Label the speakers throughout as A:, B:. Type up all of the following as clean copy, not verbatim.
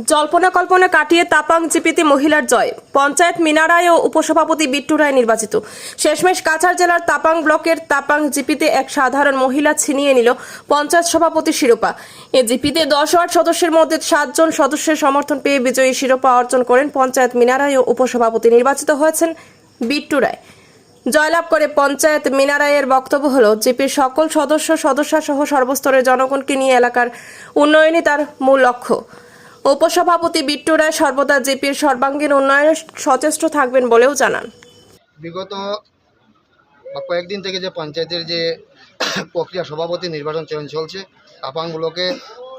A: জল্পনা কল্পনা কাটিয়ে তাপাং জিপিতে মহিলার জয়। পঞ্চায়েত মিনা রায় ও উপসভাপতি বিট্টু রায় নির্বাচিত। শেষমেশ কাছাড় জেলার তাপাং ব্লকের তাপাং জিপিতে এক সাধারণ মহিলা ছিনিয়ে নিল পঞ্চায়েত সভাপতি শিরোপা। এ জিপিতে 10 ওয়ার্ড সদস্যের মধ্যে 7 জন সদস্যের সমর্থন পেয়ে বিজয়ী শিরোপা অর্জন করেন পঞ্চায়েত মিনা রায় ও উপসভাপতি নির্বাচিত হয়েছেন বিট্টু রায়। জয়লাভ করে পঞ্চায়েত মিনা রায়ের বক্তব্য হলো, জিপির সকল সদস্যা সহ সর্বস্তরের জনগণকে নিয়ে এলাকার উন্নয়নই তার মূল লক্ষ্য। উপসভাপতি বিট্টু রায় সর্বদা জিপির সর্বাঙ্গীন উন্নয়নে সচেষ্ট থাকবেন বলেও জানান।
B: বিগত কয়েকদিন থেকে যে পঞ্চায়েতের যে প্রক্রিয়া সভাপতি নির্বাচন চয়ন চলছে, তাপাং ব্লকে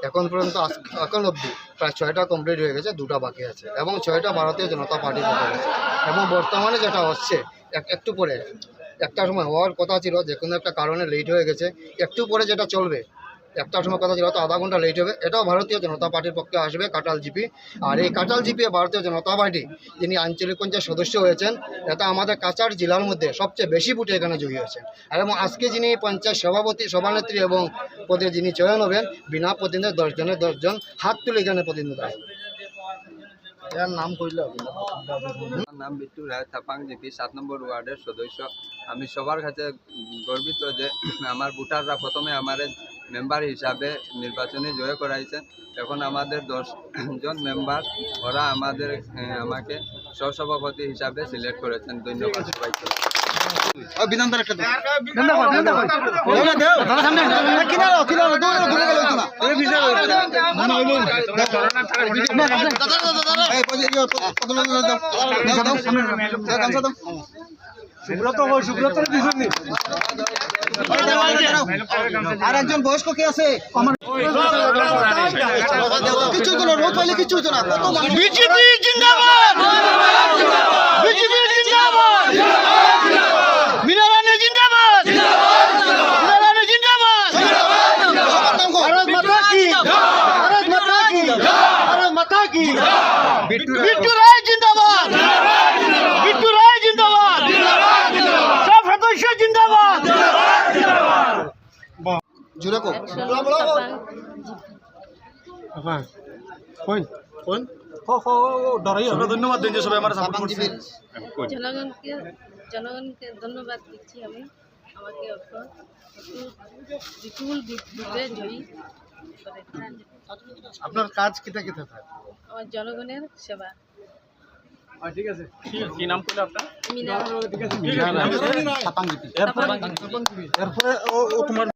B: এখন পর্যন্ত এখন অবধি প্রায় 6টা কমপ্লিট হয়ে গেছে, 2টা বাকি আছে এবং 6টা ভারতীয় জনতা পার্টি হয়ে গেছে। এবং বর্তমানে যেটা হচ্ছে একটু পরে একটা সময় হওয়ার কথা ছিল, যে কোনো একটা কারণে লেট হয়ে গেছে, একটু পরে যেটা চলবে একটার সময় কথা ছিল তো আধা ঘন্টা লেট হবে, এটাও ভারতীয় জনতা পার্টির পক্ষে আসবে কাটাল জিপি। আর এই কাটাল জিপি ভারতীয় জনতা পার্টি যিনি আঞ্চলিক পঞ্চায়েত সদস্য হয়েছেন, এটা আমাদের কাছাড় জেলার মধ্যে সবচেয়ে বেশি ভোটে এখানে জয়ী হয়েছেন। এবং আজকে যিনি পঞ্চায়েত সভাপতি সভানেত্রী এবং পদে যিনি চয়ন হবেন, বিনা প্রতিনিধি 10 জনের 10 জন হাত তুলে এখানে প্রতিনিধিত্ব হবে। এর নাম কইল
C: আমার নাম বিট্টু রায়, তাপাং জিপি 7 নম্বর ওয়ার্ডের সদস্য। আমি সবার কাছে গর্বিত যে আমার ভোটাররা প্রথমে আমার মেম্বার হিসাবে নির্বাচনে জয় করাইছেন। এখন আমাদের 10 জন মেম্বার, ওরা আমাকে সহসভাপতি হিসাবে সিলেক্ট করেছেন। ধন্যবাদ সবাইকে।
B: আর একজন বয়স্ক কে আছে? কিছু তো না, রোদ পাইলে কিছু তো না। বিজেপি জিন্দাবাদ, বিজেপি জিন্দাবাদ, মিনা রায় জিন্দাবাদ, মিনা রায় জিন্দাবাদ। ভারত মাতা কি, ভারত মাতা কি, ভারত মাতা কি। বিট্টু রায় জিন্দাবাদ, বিট্টু রায় জিন্দাবাদ, সব সদস্য জিন্দাবাদ। জুড়ে কো ধন্যবাদ দিন যে সবাই আমার সাপোর্ট করছে।
D: জনগণকে ধন্যবাদ দিচ্ছি আমি, আমাকে বিপুল ভোটে জয়ী করে।
B: আপনার কাজ কিতা কিতা থাকে?
D: আমার জনগণের সেবা।
E: ঠিক আছে, কি নাম করলে আপনার?
D: মিনা।
B: এরপরে ও তোমার